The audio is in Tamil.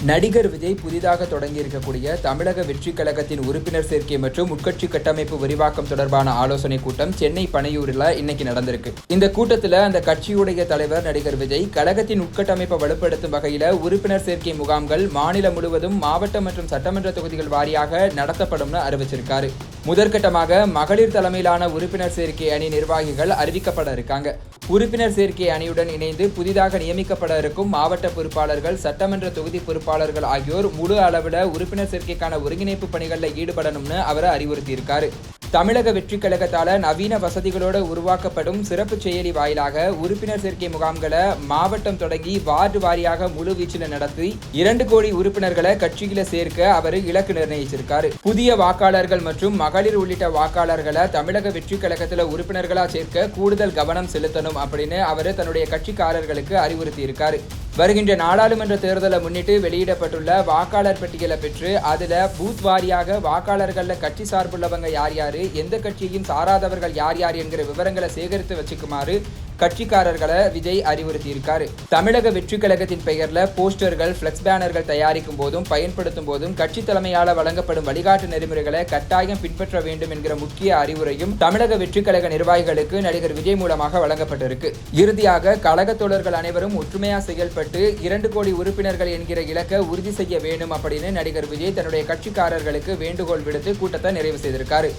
நடிகர் விஜய் புதிதாக தொடங்கியிருக்கக்கூடிய தமிழக வெற்றிக் கழகத்தின் உறுப்பினர் சேர்க்கை மற்றும் உட்கட்சி கட்டமைப்பு விரிவாக்கம் தொடர்பான ஆலோசனை கூட்டம் சென்னை பனையூரில் இன்னைக்கு நடந்திருக்கு. இந்த கூட்டத்தில் அந்த கட்சியுடைய தலைவர் நடிகர் விஜய் கழகத்தின் உட்கட்டமைப்பை வலுப்படுத்தும் வகையில் உறுப்பினர் சேர்க்கை முகாம்கள் மாநிலம் முழுவதும் மாவட்ட மற்றும் சட்டமன்ற தொகுதிகள் வாரியாக நடத்தப்படும்னு அறிவிச்சிருக்காரு. முதற்கட்டமாக மகளிர் தலைமையிலான உறுப்பினர் சேர்க்கை அணி நிர்வாகிகள் அறிவிக்கப்பட இருக்காங்க. உறுப்பினர் சேர்க்கை அணியுடன் இணைந்து புதிதாக நியமிக்கப்பட இருக்கும் மாவட்ட பொறுப்பாளர்கள், சட்டமன்ற தொகுதி பொறுப்பாளர்கள் ஆகியோர் முழு அளவில் உறுப்பினர் சேர்க்கைக்கான ஒருங்கிணைப்பு பணிகளில் ஈடுபடணும்னு அவர் அறிவுறுத்தியிருக்காரு. தமிழக வெற்றிக் கழகத்தால் நவீன வசதிகளோடு உருவாக்கப்படும் சிறப்பு செயலி வாயிலாக உறுப்பினர் சேர்க்கை முகாம்களை மாவட்டம் தொடங்கி வார்டு வாரியாக முழு வீச்சில் நடத்தி 2 கோடி உறுப்பினர்களை கட்சியில சேர்க்க அவர் இலக்கு நிர்ணயிச்சிருக்காரு. புதிய வாக்காளர்கள் மற்றும் மகளிர் உள்ளிட்ட வாக்காளர்களை தமிழக வெற்றிக் கழகத்தில் உறுப்பினர்களா சேர்க்க கூடுதல் கவனம் செலுத்தணும் அப்படின்னு அவர் தன்னுடைய கட்சிக்காரர்களுக்கு அறிவுறுத்தி இருக்காரு. வருகின்ற நாடாளுமன்ற தேர்தலை முன்னிட்டு வெளியிடப்பட்டுள்ள வாக்காளர் பட்டியலை பெற்று அதுல பூத் வாரியாக வாக்காளர்கள்ல கட்சி சார்புள்ளவங்க யார் யாரு, எந்த கட்சியையும் சாராதவர்கள் யார் யார் என்கிற விவரங்களை சேகரித்து வச்சுக்குமாறு கட்சிக்காரர்களை விஜய் அறிவுறுத்தி இருக்காரு. தமிழக வெற்றிக் கழகத்தின் பெயர்ல போஸ்டர்கள், பிளெக்ஸ் பேனர்கள் தயாரிக்கும் போதும் பயன்படுத்தும் போதும் கட்சி தலைமையால வழங்கப்படும் வழிகாட்டு நெறிமுறைகளை கட்டாயம் பின்பற்ற வேண்டும் என்கிற முக்கிய அறிவுரையும் தமிழக வெற்றிக் கழக நிர்வாகிகளுக்கு நடிகர் விஜய் மூலமாக வழங்கப்பட்டிருக்கு. இறுதியாக கழக தோழர்கள் அனைவரும் ஒற்றுமையா செயல்பட்டு 2 கோடி உறுப்பினர்கள் என்கிற இலக்கை உறுதி செய்ய வேண்டும் அப்படின்னு நடிகர் விஜய் தன்னுடைய கட்சிக்காரர்களுக்கு வேண்டுகோள் விடுத்து கூட்டத்தை நிறைவு செய்திருக்காரு.